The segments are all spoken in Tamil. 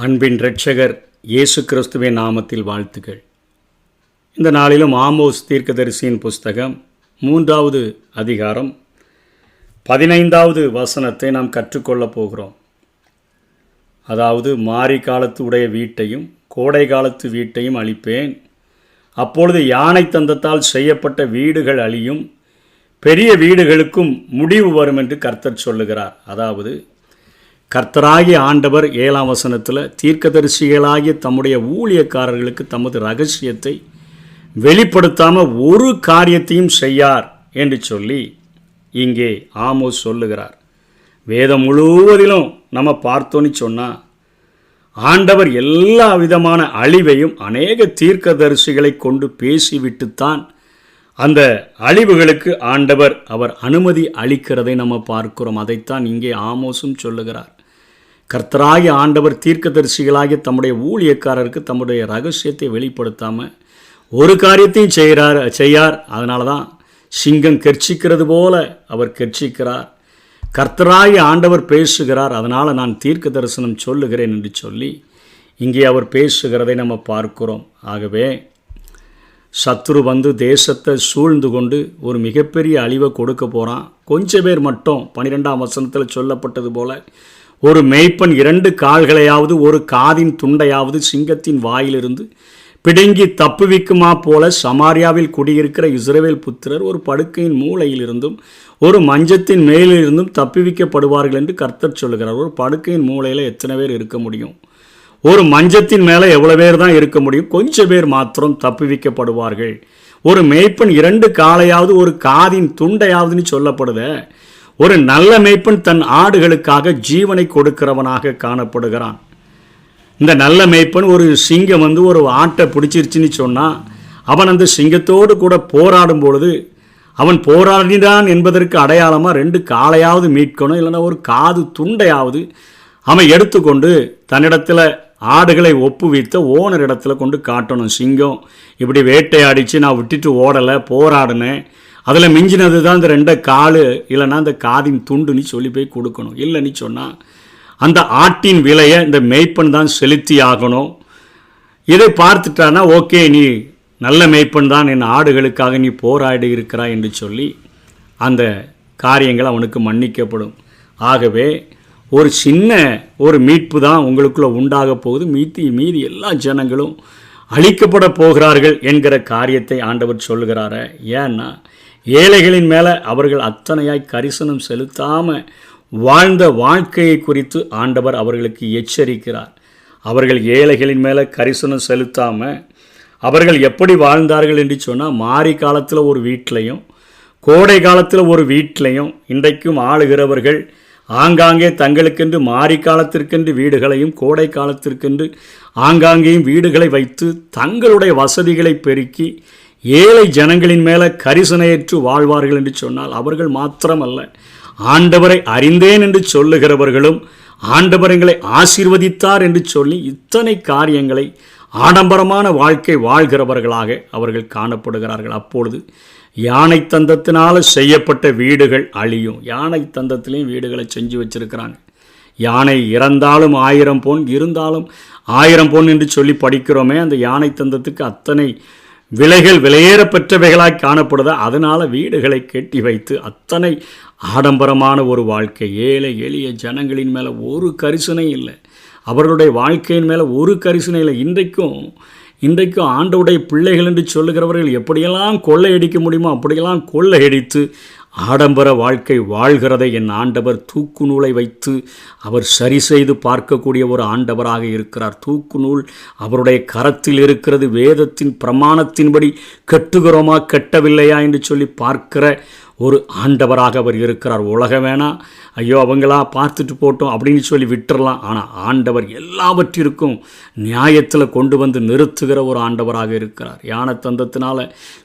அன்பின் இரட்சகர் இயேசு கிறிஸ்துவின் நாமத்தில் வாழ்த்துக்கள். இந்த நாளிலும் ஆமோஸ் தீர்க்கதரிசியின் புஸ்தகம் 3வது அதிகாரம் 15வது வசனத்தை நாம் கற்றுக்கொள்ளப் போகிறோம். அதாவது, மாரி காலத்து உடைய வீட்டையும் கோடை காலத்து வீட்டையும் அழிப்பேன், அப்பொழுது யானை தந்தத்தால் செய்யப்பட்ட வீடுகள் அழியும், பெரிய வீடுகளுக்கும் முடிவு வரும் என்று கர்த்தர் சொல்லுகிறார். அதாவது, கர்த்தராகிய ஆண்டவர் 7ஆம் வசனத்தில் தீர்க்கதரிசிகளாகிய தம்முடைய ஊழியக்காரர்களுக்கு தமது இரகசியத்தை வெளிப்படுத்தாமல் ஒரு காரியத்தையும் செய்யார் என்று சொல்லி இங்கே ஆமோஸ் சொல்லுகிறார். வேதம் முழுவதிலும் நம்ம பார்த்தோன்னு சொன்னால், ஆண்டவர் எல்லா விதமான அழிவையும் அநேக தீர்க்கதரிசிகளை கொண்டு பேசிவிட்டுத்தான் அந்த அழிவுகளுக்கு அவர் அனுமதி அளிக்கிறதை நம்ம பார்க்கிறோம். அதைத்தான் இங்கே ஆமோஸும் சொல்லுகிறார். கர்த்தராகிய ஆண்டவர் தீர்க்கதரிசிகளாகிய தம்முடைய ஊழியக்காரருக்கு தம்முடைய இரகசியத்தை வெளிப்படுத்தாமல் ஒரு காரியத்தையும் செய்யார். அதனால தான் சிங்கம் கெர்ச்சிக்கிறது போல அவர் கெர்ச்சிக்கிறார். கர்த்தராகிய ஆண்டவர் பேசுகிறார், அதனால் நான் தீர்க்க தரிசனம் சொல்லுகிறேன் என்று சொல்லி இங்கே அவர் பேசுகிறதை நம்ம பார்க்கிறோம். ஆகவே சத்துரு தேசத்தை சூழ்ந்து கொண்டு ஒரு மிகப்பெரிய அழிவை கொடுக்க போகிறான். கொஞ்சம் பேர் மட்டும் 12ஆம் வசனத்தில் சொல்லப்பட்டது போல, ஒரு மேய்ப்பன் 2 கால்களையாவது ஒரு காதின் துண்டையாவது சிங்கத்தின் வாயிலிருந்து பிடுங்கி தப்புவிக்குமா போல சமாரியாவில் குடியிருக்கிற இஸ்ரவேல் புத்திரர் ஒரு படுக்கையின் மூலையிலிருந்தும் ஒரு மஞ்சத்தின் மேலிருந்தும் தப்புவிக்கப்படுவார்கள் என்று கர்த்தர் சொல்லுகிறார். ஒரு படுக்கையின் மூலையில் எத்தனை பேர் இருக்க முடியும்? ஒரு மஞ்சத்தின் மேலே எவ்வளோ பேர் தான் இருக்க முடியும்? கொஞ்சம் பேர் மாத்திரம் தப்புவிக்கப்படுவார்கள். ஒரு மேய்ப்பன் 2 காலையாவது ஒரு காதின் துண்டையாவதுன்னு சொல்லப்படுத. ஒரு நல்ல மேய்ப்பன் தன் ஆடுகளுக்காக ஜீவனை கொடுக்கிறவனாக காணப்படுகிறான். இந்த நல்ல மேய்ப்பன் ஒரு சிங்கம் ஒரு ஆட்டை பிடிச்சிருச்சுன்னு சொன்னால், அவன் அந்த சிங்கத்தோடு கூட போராடும் பொழுது அவன் போராடினான் என்பதற்கு அடையாளமாக 2 காலையாவது மீட்கணும், இல்லைன்னா ஒரு காது துண்டையாவது அவன் எடுத்துக்கொண்டு தன்னிடத்தில் ஆடுகளை ஒப்புவித்த ஓனர் இடத்துல கொண்டு காட்டணும். சிங்கம் இப்படி வேட்டையாடிச்சு, நான் விட்டுட்டு ஓடலை, போராடினேன், அதில் மிஞ்சினது தான் இந்த 2 காலு, இல்லைன்னா அந்த காதின் துண்டுன்னு சொல்லி போய் கொடுக்கணும். இல்லைன்னு சொன்னால் அந்த ஆட்டின் விலையை இந்த மேய்ப்பன் தான் செலுத்தி ஆகணும். இதை பார்த்துட்டானா, ஓகே, நீ நல்ல மேய்ப்பன் தான், என் ஆடுகளுக்காக நீ போராடி இருக்கிறாய் என்று சொல்லி அந்த காரியங்கள் அவனுக்கு மன்னிக்கப்படும். ஆகவே ஒரு சின்ன ஒரு மீட்பு தான் உங்களுக்குள்ளே உண்டாக போகுது. மீதி எல்லா ஜனங்களும் அழிக்கப்பட போகிறார்கள் என்கிற காரியத்தை ஆண்டவர் சொல்லுகிறார. ஏன்னா, ஏழைகளின் மேலே அவர்கள் அத்தனையாய் கரிசனம் செலுத்தாமல் வாழ்ந்த வாழ்க்கையை குறித்து ஆண்டவர் அவர்களுக்கு எச்சரிக்கிறார். அவர்கள் ஏழைகளின் மேலே கரிசனம் செலுத்தாமல் அவர்கள் எப்படி வாழ்ந்தார்கள் என்று சொன்னால், மாரி காலத்தில் ஒரு வீட்டிலையும் கோடை காலத்தில் ஒரு வீட்டிலையும் இன்றைக்கும் ஆளுகிறவர்கள் ஆங்காங்கே தங்களுக்கென்று மாரி காலத்திற்கென்று வீடுகளையும் கோடை காலத்திற்கென்று ஆங்காங்கேயும் வீடுகளை வைத்து தங்களுடைய வசதிகளை பெருக்கி ஏழை ஜனங்களின் மேலே கரிசனையற்று வாழ்வார்கள் என்று சொன்னால், அவர்கள் மாத்திரமல்ல, ஆண்டவரை அறிந்தேன் என்று சொல்லுகிறவர்களும் ஆண்டவர் எங்களை ஆசீர்வதித்தார் என்று சொல்லி இத்தனை காரியங்களை ஆடம்பரமான வாழ்க்கை வாழ்கிறவர்களாக அவர்கள் காணப்படுகிறார்கள். அப்பொழுது யானை தந்தத்தினால் செய்யப்பட்ட வீடுகள் அழியும். யானை தந்தத்திலையும் வீடுகளை செஞ்சு வச்சிருக்கிறாங்க. யானை இறந்தாலும் 1000 பொன், இருந்தாலும் 1000 பொன் என்று சொல்லி படிக்கிறோமே, அந்த யானை தந்தத்துக்கு அத்தனை விலைகள் விலையேற பெற்றவைகளாய் காணப்படுதா. அதனால் வீடுகளை கட்டி வைத்து அத்தனை ஆடம்பரமான ஒரு வாழ்க்கை. ஏழை எளிய ஜனங்களின் மேலே ஒரு கரிசனை இல்லை, அவர்களுடைய வாழ்க்கையின் மேலே ஒரு கரிசனை இல்லை. இன்றைக்கும் ஆண்டவுடைய பிள்ளைகள் என்று சொல்லுகிறவர்கள் எப்படியெல்லாம் கொள்ளையடிக்க முடியுமோ அப்படியெல்லாம் கொள்ளையடித்து ஆடம்பர வாழ்க்கை வாழ்கிறதை என் ஆண்டவர் தூக்கு நூலை வைத்து அவர் சரி செய்து பார்க்கக்கூடிய ஒரு ஆண்டவராக இருக்கிறார். தூக்கு நூல் அவருடைய கரத்தில் இருக்கிறது. வேதத்தின் பிரமாணத்தின்படி கட்டுகிறோமா கட்டவில்லையா என்று சொல்லி பார்க்கிற ஒரு ஆண்டவராக அவர் இருக்கிறார். உலகம் வேணாம், ஐயோ அவங்களா பார்த்துட்டு போட்டோம் அப்படின்னு சொல்லி விட்டுறலாம். ஆனால் ஆண்டவர் எல்லாவற்றிற்கும் நியாயத்தில் கொண்டு வந்து நிறுத்துகிற ஒரு ஆண்டவராக இருக்கிறார். யானை தந்தத்தினால்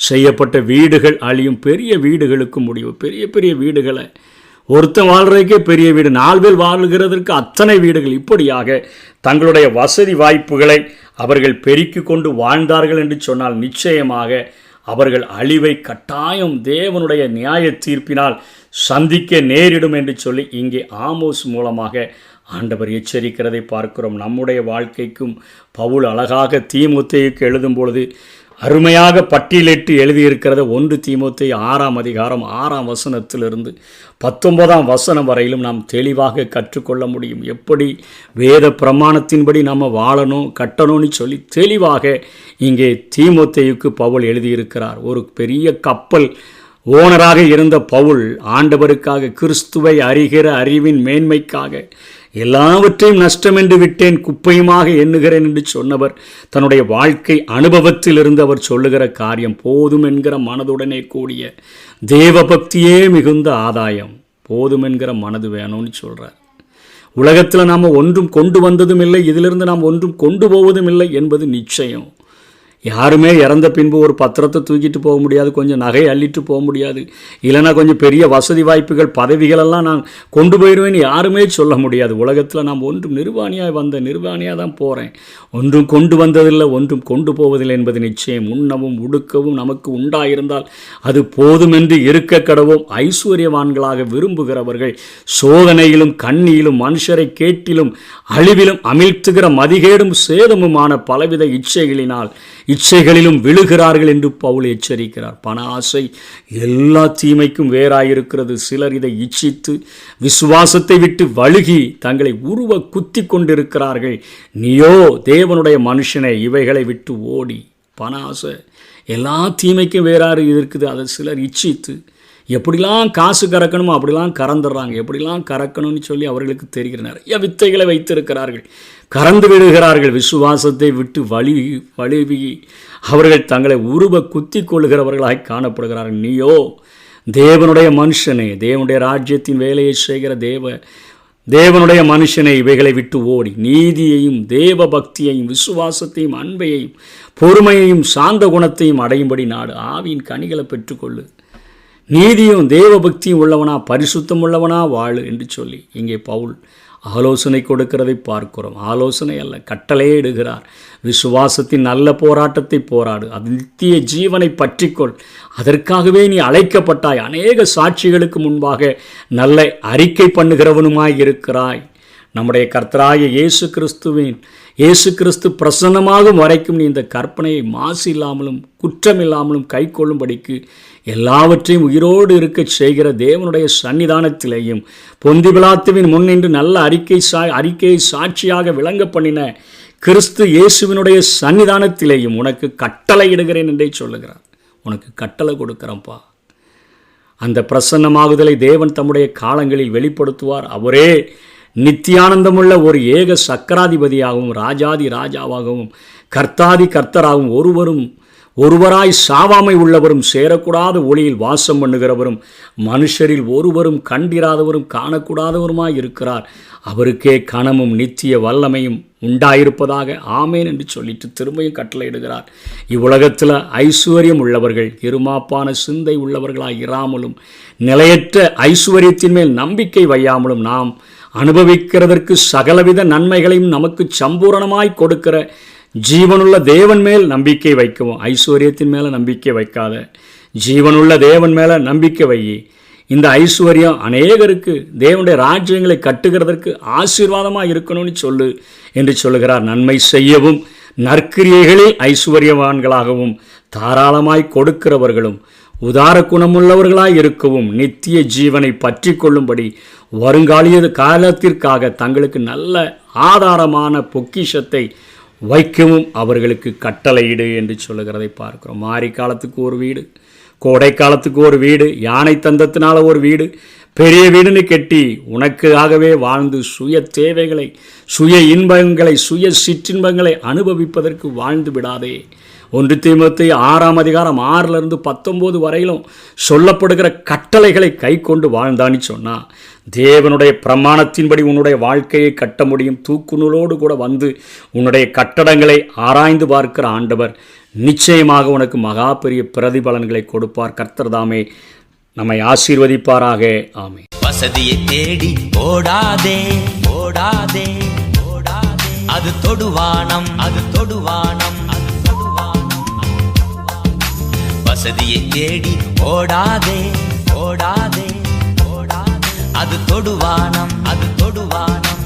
செய்யப்பட்ட வீடுகள் அழியும், பெரிய வீடுகளுக்கு முடிவு. பெரிய பெரிய வீடுகளை ஒருத்தன் வாழ்கிறதுக்கே பெரிய வீடு, 4 பேர் வாழ்கிறதற்கு அத்தனை வீடுகள். இப்படியாக தங்களுடைய வசதி வாய்ப்புகளை அவர்கள் பெருக்கி கொண்டு வாழ்ந்தார்கள் என்று சொன்னால் நிச்சயமாக அவர்கள் அழிவை கட்டாயம் தேவனுடைய நியாய தீர்ப்பினால் சந்திக்க நேரிடும் என்று சொல்லி இங்கே ஆமோஸ் மூலமாக ஆண்டவர் எச்சரிக்கிறதை பார்க்கிறோம். நம்முடைய வாழ்க்கைக்கும் பவுல் அழகாக தீமோத்தேயுக்கு எழுதும் பொழுது அருமையாக பட்டியலிட்டு எழுதியிருக்கிறத 1 தீமோத்தேயு 6ஆம் அதிகாரம் 6ஆம் வசனத்திலிருந்து 19ஆம் வசனம் வரையிலும் நாம் தெளிவாக கற்றுக்கொள்ள முடியும். எப்படி வேத பிரமாணத்தின்படி நம்ம வாழணும் கட்டணும்னு சொல்லி தெளிவாக இங்கே தீமோத்தேயுக்கு பவுல் எழுதியிருக்கிறார். ஒரு பெரிய கப்பல் ஓனராக இருந்த பவுல் ஆண்டவருக்காக கிறிஸ்துவை அறிகிற அறிவின் மேன்மைக்காக எல்லாவற்றையும் நஷ்டமென்று விட்டேன், குப்பையுமாக எண்ணுகிறேன் என்று சொன்னவர் தன்னுடைய வாழ்க்கை அனுபவத்தில் இருந்து அவர் சொல்லுகிற காரியம் போதும் என்கிற மனதுடனே கூடிய தேவபக்தியே மிகுந்த ஆதாயம். போதும் என்கிற மனது வேணும்னு சொல்கிறார். உலகத்தில் நாம் ஒன்றும் கொண்டு வந்ததும் இல்லை, இதிலிருந்து நாம் ஒன்றும் கொண்டு போவதும் இல்லை என்பது நிச்சயம். யாருமே இறந்த பின்பு ஒரு பத்திரத்தை தூக்கிட்டு போக முடியாது, கொஞ்சம் நகை அள்ளிட்டு போக முடியாது, இல்லைனா கொஞ்சம் பெரிய வசதி வாய்ப்புகள் பதவிகளெல்லாம் நான் கொண்டு போயிடுவேன்னு யாருமே சொல்ல முடியாது. உலகத்தில் நாம் ஒன்றும் நிர்வாணியாக தான் போகிறேன், ஒன்றும் கொண்டு வந்ததில்லை, ஒன்றும் கொண்டு போவதில்லை என்பது நிச்சயம். உண்ணவும் உடுக்கவும் நமக்கு உண்டாயிருந்தால் அது போதுமென்று இருக்க கடவும் ஐஸ்வர்யவான்களாக விரும்புகிறவர்கள் சோதனையிலும் கண்ணியிலும் மனுஷரை கேட்டிலும் அழிவிலும் அமிழ்த்துகிற மதிகேடும் சேதமுமான பலவித இச்சைகளிலும் விழுகிறார்கள் என்று பவுல் எச்சரிக்கிறார். பண ஆசை எல்லா தீமைக்கும் வேறாயிருக்கிறது. சிலர் இதை இச்சித்து விசுவாசத்தை விட்டு வழுகி தங்களை உருவ குத்தி கொண்டிருக்கிறார்கள். நீயோ தேவனுடைய மனுஷனை இவைகளை விட்டு ஓடி. பண ஆசை எல்லா தீமைக்கும் வேறாறு இருக்குது. அதை சிலர் இச்சித்து எப்படிலாம் காசு கறக்கணுமோ அப்படிலாம் கறந்துடுறாங்க. எப்படிலாம் கறக்கணும்னு சொல்லி அவர்களுக்கு தெரிகிற நிறைய வித்தைகளை வைத்திருக்கிறார்கள், கறந்து விடுகிறார்கள். விசுவாசத்தை விட்டு வழுவி அவர்கள் தங்களை உருவ குத்தி கொள்ளுகிறவர்களாக காணப்படுகிறார்கள். நீயோ தேவனுடைய மனுஷனே, தேவனுடைய ராஜ்யத்தின் வேலையை செய்கிற தேவனுடைய மனுஷனை இவைகளை விட்டு ஓடி நீதியையும் தேவ பக்தியையும் விசுவாசத்தையும் அன்பையையும் பொறுமையையும் சாந்த குணத்தையும் அடையும்படி நாடு. ஆவியின் கனிகளை பெற்றுக்கொள்ளு. நீதியும் தேவ பக்தியும் உள்ளவனா பரிசுத்தம் உள்ளவனா வாழு என்று சொல்லி இங்கே பவுல் ஆலோசனை கொடுக்கிறதை பார்க்கிறோம். ஆலோசனை அல்ல, கட்டளையே இடுகிறார். விசுவாசத்தின் நல்ல போராட்டத்தை போராடு, அது நித்திய ஜீவனை பற்றிக்கொள், அதற்காகவே நீ அழைக்கப்பட்டாய், அநேக சாட்சிகளுக்கு முன்பாக நல்ல அறிக்கை பண்ணுகிறவனுமாய் இருக்கிறாய். நம்முடைய கர்த்தராகிய இயேசு கிறிஸ்து பிரசன்னமாகும் வரைக்கும் நீ இந்த கற்பனையை மாசு இல்லாமலும் குற்றமில்லாமலும் கை கொள்ளும்படிக்கு எல்லாவற்றையும் உயிரோடு இருக்க செய்கிற தேவனுடைய சன்னிதானத்திலேயும் பொந்தி பிலாத்துவின் முன்னின்று நல்ல அறிக்கையை சாட்சியாக விளங்க பண்ணின கிறிஸ்து இயேசுவினுடைய சன்னிதானத்திலேயும் உனக்கு கட்டளை இடுகிறேன் என்றே சொல்லுகிறார். உனக்கு கட்டளை கொடுக்குறப்பா. அந்த பிரசன்னமாகுதலை தேவன் தம்முடைய காலங்களில் வெளிப்படுத்துவார். அவரே நித்தியானந்தமுள்ள ஒரு ஏக சக்கராதிபதியாகவும் ராஜாதி ராஜாவாகவும் கர்த்தாதி கர்த்தராகவும் ஒருவராய் சாவாமை உள்ளவரும் சேரக்கூடாத ஒளியில் வாசம் பண்ணுகிறவரும் மனுஷரில் ஒருவரும் கண்டிராதவரும் காணக்கூடாதவருமாய் இருக்கிறார். அவருக்கே கனமும் நித்திய வல்லமையும் உண்டாயிருப்பதாக ஆமேன் என்று சொல்லிட்டு திரும்பியும் கட்டளையிடுகிறார். இவ்வுலகத்தில் ஐஸ்வர்யம் உள்ளவர்கள் இருமாப்பான சிந்தை உள்ளவர்களாய் இராமலும் நிலையற்ற ஐஸ்வர்யத்தின் மேல் நம்பிக்கை வையாமலும் நாம் அனுபவிக்கிறதற்கு சகலவித நன்மைகளையும் நமக்கு சம்பூரணமாய் கொடுக்கிற ஜீவனுள்ள தேவன் மேல் நம்பிக்கை வைக்கவும். ஐஸ்வர்யத்தின் மேலே நம்பிக்கை வைக்காத ஜீவனுள்ள தேவன் மேலே நம்பிக்கை வை. இந்த ஐஸ்வர்யம் அநேகருக்கு தேவனுடைய ராஜ்யங்களை கட்டுகிறதற்கு ஆசீர்வாதமாக இருக்கணும்னு சொல்லு என்று சொல்லுகிறார். நன்மை செய்யவும் நற்கிரியைகளில் ஐஸ்வர்யவான்களாகவும் தாராளமாய் கொடுக்கிறவர்களும் உதார குணமுள்ளவர்களாய் இருக்கவும் நித்திய ஜீவனை பற்றி கொள்ளும்படி வருங்காலிய காலத்திற்காக தங்களுக்கு நல்ல ஆதாரமான பொக்கிஷத்தை வைக்கவும் அவர்களுக்கு கட்டளையிடு என்று சொல்லுகிறதை பார்க்கிறோம். மாரி காலத்துக்கு ஒரு வீடு, கோடை காலத்துக்கு ஒரு வீடு, யானை தந்தத்தினால ஒரு வீடு, பெரிய வீடுன்னு கெட்டி உனக்காகவே வாழ்ந்து சுய தேவைகளை, சுய இன்பங்களை, சுய சிற்றின்பங்களை அனுபவிப்பதற்கு வாழ்ந்து விடாதே. 1 தீமோத்தேயு 6ஆம் அதிகாரம் 6-19 வரையிலும் சொல்லப்படுகிற கட்டளைகளை கை கொண்டு வாழ்ந்தான்னு சொன்னால் தேவனுடைய பிரமாணத்தின்படி உன்னுடைய வாழ்க்கையை கட்ட முடியும். தூக்குநூலோடு கூட வந்து உன்னுடைய கட்டடங்களை ஆராய்ந்து பார்க்கிற ஆண்டவர் நிச்சயமாக உனக்கு மகா பெரிய பிரதிபலன்களை கொடுப்பார். கர்த்தர் தாமே நம்மை ஆசீர்வதிப்பாராக. ஆமே. வசதியை தேடி ஓடாதே ஓடாதே ஓடாதே, அது தொடுவானம், அது தொடுவானம். வசதியை தேடி ஓடாதே ஓடாதே ஓடாதே, அது தொடுவானம், அது தொடுவானம்.